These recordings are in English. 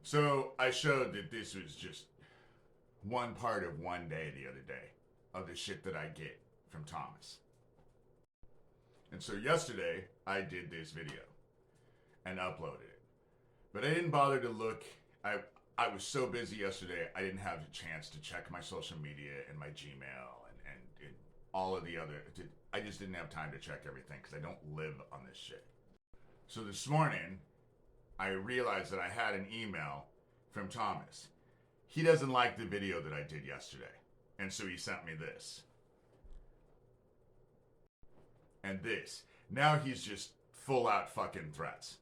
So I showed that this was just one part of one day the other day of the shit that I get from Thomas. And so yesterday I did this video and uploaded it. But I didn't bother to look. I was so busy yesterday I didn't have a chance to check my social media and my Gmail and all of the other. I just didn't have time to check everything because I don't live on this shit. So this morning I realized that I had an email from Thomas. He doesn't like the video that I did yesterday. And so he sent me this. And this. Now he's just full out fucking threats.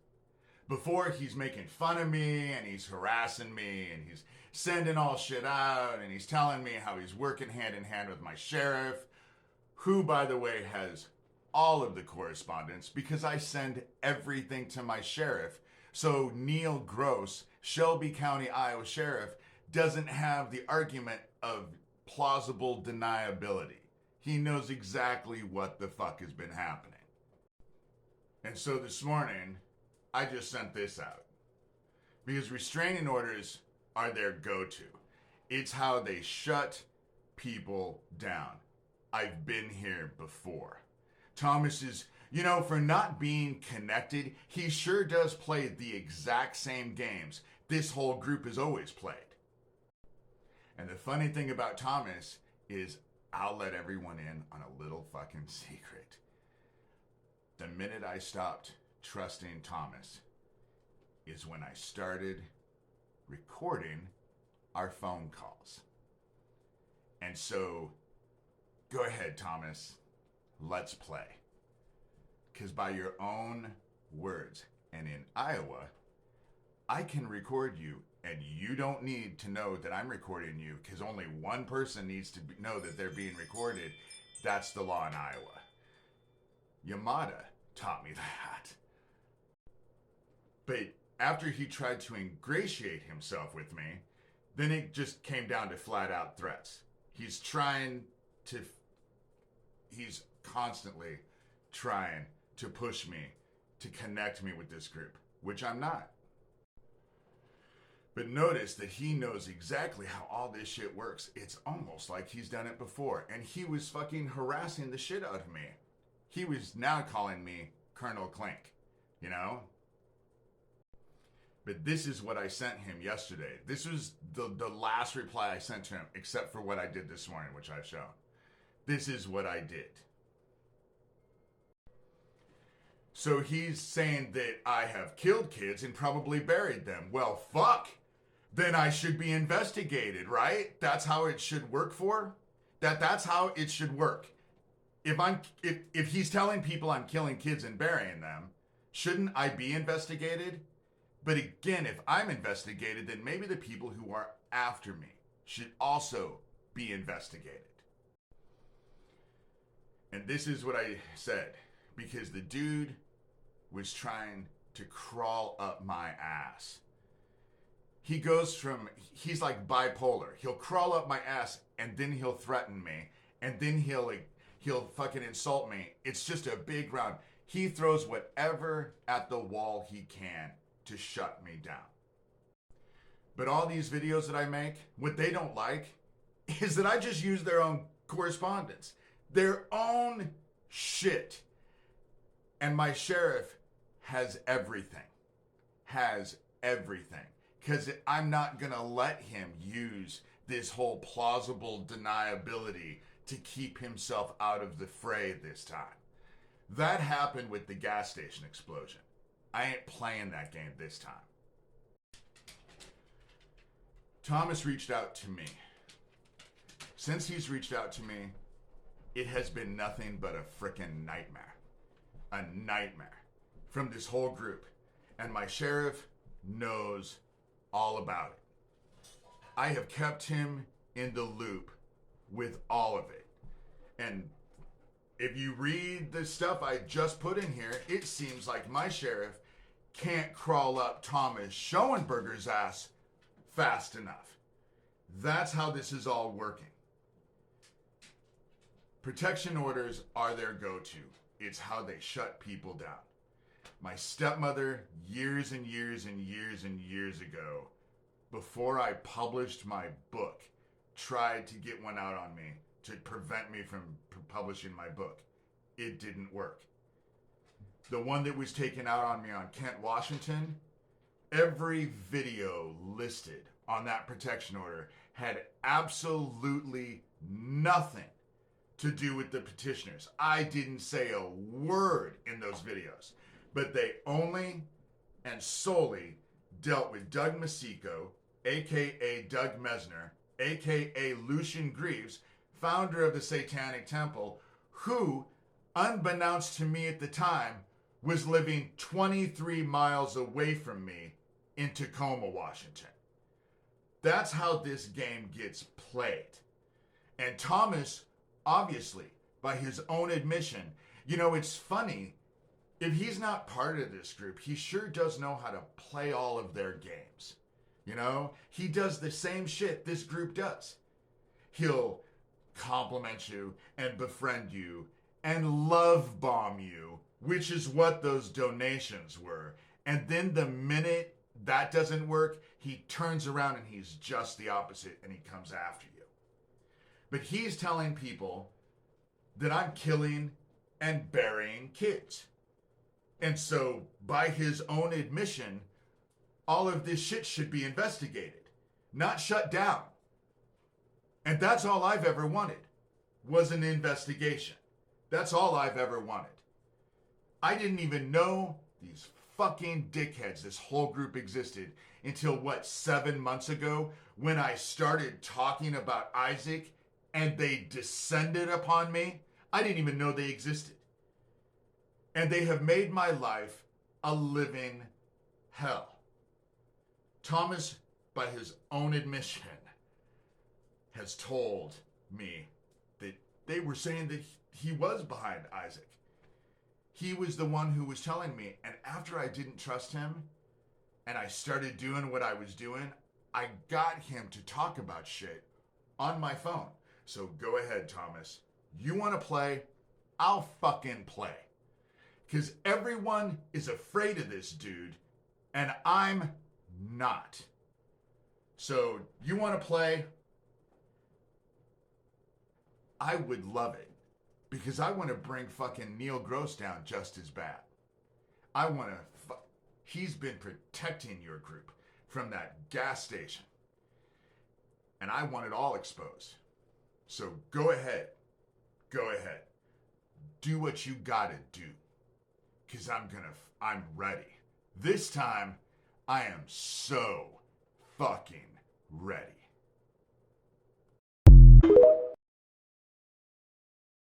Before he's making fun of me and he's harassing me and he's sending all shit out and he's telling me how he's working hand in hand with my sheriff, who, by the way, has all of the correspondence because I send everything to my sheriff. So Neil Gross, Shelby County, Iowa Sheriff, doesn't have the argument of plausible deniability. He knows exactly what the fuck has been happening. And so this morning, I just sent this out. Because restraining orders are their go-to. It's how they shut people down. I've been here before. Thomas is, for not being connected, he sure does play the exact same games this whole group has always played. And the funny thing about Thomas is I'll let everyone in on a little fucking secret. The minute I stopped trusting Thomas is when I started recording our phone calls. And so, go ahead, Thomas. Let's play. Because by your own words, and in Iowa, I can record you, and you don't need to know that I'm recording you, because only one person needs to know that they're being recorded. That's the law in Iowa. Yamada taught me that. But after he tried to ingratiate himself with me, then it just came down to flat out threats. He's constantly trying to push me to connect me with this group, which I'm not. But notice that he knows exactly how all this shit works. It's almost like he's done it before. And he was fucking harassing the shit out of me. He was now calling me Colonel Clink, But this is what I sent him yesterday. This was the last reply I sent to him, except for what I did this morning, which I've shown. This is what I did. So he's saying that I have killed kids and probably buried them. Well, fuck. Then I should be investigated, right? That's how it should work for? That's how it should work. If he's telling people I'm killing kids and burying them, shouldn't I be investigated? But again, if I'm investigated, then maybe the people who are after me should also be investigated. And this is what I said, because the dude was trying to crawl up my ass. He's like bipolar. He'll crawl up my ass and then he'll threaten me and then he'll fucking insult me. It's just a big round. He throws whatever at the wall he can to shut me down. But all these videos that I make, what they don't like is that I just use their own correspondence, their own shit. And my sheriff has everything. Because I'm not going to let him use this whole plausible deniability to keep himself out of the fray this time. That happened with the gas station explosion. I ain't playing that game this time. Thomas reached out to me. Since he's reached out to me, it has been nothing but a frickin' nightmare. A nightmare from this whole group. And my sheriff knows all about it. I have kept him in the loop with all of it. And if you read the stuff I just put in here, it seems like my sheriff can't crawl up Thomas Schoenberger's ass fast enough. That's how this is all working. Protection orders are their go-to. It's how they shut people down. My stepmother, years and years and years and years ago, before I published my book, tried to get one out on me to prevent me from publishing my book. It didn't work. The one that was taken out on me on Kent, Washington, every video listed on that protection order had absolutely nothing to do with the petitioners. I didn't say a word in those videos, but they only and solely dealt with Doug Masico, aka Doug Mesner, aka Lucian Greaves, founder of the Satanic Temple, who, unbeknownst to me at the time, was living 23 miles away from me in Tacoma, Washington. That's how this game gets played. And Thomas, obviously, by his own admission, it's funny, if he's not part of this group, he sure does know how to play all of their games. He does the same shit this group does. He'll compliment you and befriend you and love bomb you, which is what those donations were. And then the minute that doesn't work, he turns around and he's just the opposite and he comes after you. But he's telling people that I'm killing and burying kids. And so, by his own admission, all of this shit should be investigated, not shut down. And that's all I've ever wanted, was an investigation. That's all I've ever wanted. I didn't even know these fucking dickheads, this whole group existed, until 7 months ago, when I started talking about Isaac and they descended upon me. I didn't even know they existed. And they have made my life a living hell. Thomas, by his own admission, has told me that they were saying that he was behind Isaac. He was the one who was telling me. And after I didn't trust him and I started doing what I was doing, I got him to talk about shit on my phone. So go ahead, Thomas. You want to play? I'll fucking play. Because everyone is afraid of this dude, and I'm not. So, you want to play? I would love it. Because I want to bring fucking Neil Gross down just as bad. I want to... He's been protecting your group from that gas station. And I want it all exposed. So, go ahead. Go ahead. Do what you gotta do. Because I'm ready. This time, I am so fucking ready.